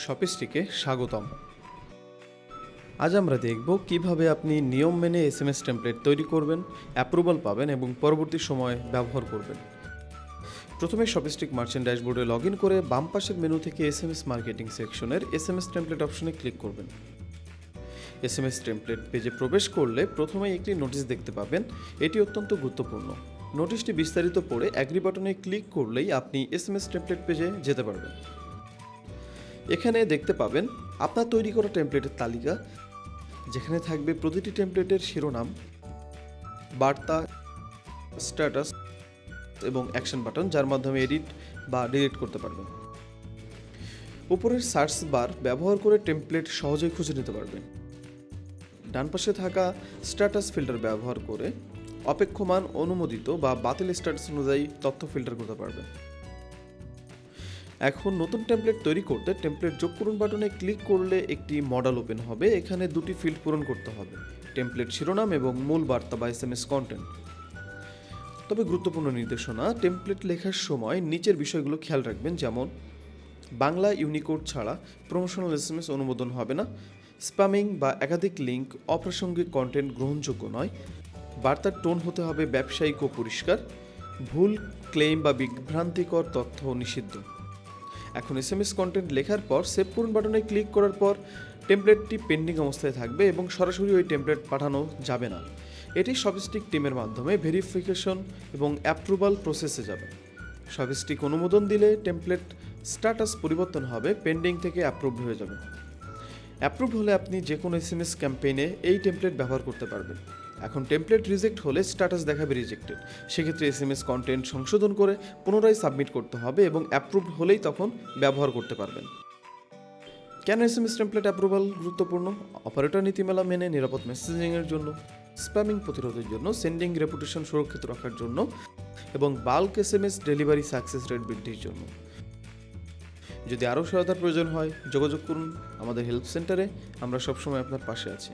শপিস্টিকে স্বাগতম। আজ আমরা দেখব কিভাবে আপনি নিয়ম মেনে এসএমএস টেমপ্লেট তৈরি করবেন, অ্যাপ্রুভাল পাবেন এবং পরবর্তী সময়ে ব্যবহার করবেন। প্রথমে শপিস্টিক মার্চেন্ট ড্যাশবোর্ডে লগ ইন করে বাম পাশের মেনু থেকে এসএমএস মার্কেটিং সেকশনের এসএমএস টেমপ্লেট অপশনে ক্লিক করবেন। এসএমএস টেমপ্লেট পেজে প্রবেশ করলে প্রথমেই একটি নোটিশ দেখতে পাবেন। এটি অত্যন্ত গুরুত্বপূর্ণ। নোটিশটি বিস্তারিত পড়ে অ্যাগ্রি বাটনে ক্লিক করলেই আপনি এসএমএস টেমপ্লেট পেজে যেতে পারবেন। এখানে দেখতে পাবেন আপনার তৈরি করা টেমপ্লেটের তালিকা, যেখানে থাকবে প্রতিটি টেমপ্লেটের শিরোনাম, বার্তা, স্ট্যাটাস এবং অ্যাকশন বাটন, যার মাধ্যমে এডিট বা ডিলিট করতে পারবেন। উপরের সার্চ বার ব্যবহার করে টেমপ্লেট সহজেই খুঁজে নিতে পারবেন। ডান পাশে থাকা স্ট্যাটাস ফিল্টার ব্যবহার করে অপেক্ষমান, অনুমোদিত বা বাতিল স্ট্যাটাস অনুযায়ী তথ্য ফিল্টার করতে পারবেন। এখন নতুন টেমপ্লেট তৈরি করতে টেমপ্লেট যোগ করুন বাটনে ক্লিক করলে একটি মডেল ওপেন হবে। এখানে দুটি ফিল্ড পূরণ করতে হবে, টেমপ্লেট শিরোনাম এবং মূল বার্তা বা এসএমএস কন্টেন্ট। তবে গুরুত্বপূর্ণ নির্দেশনা, টেমপ্লেট লেখার সময় নিচের বিষয়গুলো খেয়াল রাখবেন, যেমন বাংলা ইউনিকোড ছাড়া প্রমোশনাল এসএমএস অনুমোদন হবে না, স্প্যামিং বা একাধিক লিঙ্ক, অপ্রাসঙ্গিক কন্টেন্ট গ্রহণযোগ্য নয়, বার্তার টোন হতে হবে ব্যবসায়িক ও পরিষ্কার, ভুল ক্লেম বা বিভ্রান্তিকর তথ্য নিষিদ্ধ। এখন এসএমএস কন্টেন্ট লেখার পর সেভ করুন বাটনে ক্লিক করার পর টেমপ্লেটটি পেন্ডিং অবস্থায় থাকবে এবং সরাসরি ওই টেমপ্লেট পাঠানো যাবে না। এটি শপিস্টিক টিমের মাধ্যমে ভেরিফিকেশন এবং অ্যাপ্রুভাল প্রসেসে যাবে। শপিস্টিক অনুমোদন দিলে টেমপ্লেট স্ট্যাটাস পরিবর্তন হবে, পেন্ডিং থেকে অ্যাপ্রুভ হয়ে যাবে। অ্যাপ্রুভ হলে আপনি যে কোনো এসএমএস ক্যাম্পেইনে এই টেমপ্লেট ব্যবহার করতে পারবেন। এখন টেমপ্লেট রিজেক্ট হলে স্ট্যাটাস দেখাবে রিজেক্টেড। সেক্ষেত্রে এসএমএস কন্টেন্ট সংশোধন করে পুনরায় সাবমিট করতে হবে এবং অ্যাপ্রুভ হলেই তখন ব্যবহার করতে পারবেন। কেন এসএমএস টেমপ্লেট অ্যাপ্রুভাল গুরুত্বপূর্ণ? অপারেটর নীতিমালা মেনে নিরাপদ মেসেজিংয়ের জন্য, স্প্যামিং প্রতিরোধের জন্য, সেন্ডিং রেপুটেশন সুরক্ষিত রাখার জন্য এবং bulk SMS delivery success rate বৃদ্ধির জন্য। যদি আরও সহায়তার প্রয়োজন হয় যোগাযোগ করুন আমাদের হেল্প সেন্টারে, আমরা সবসময় আপনার পাশে আছি।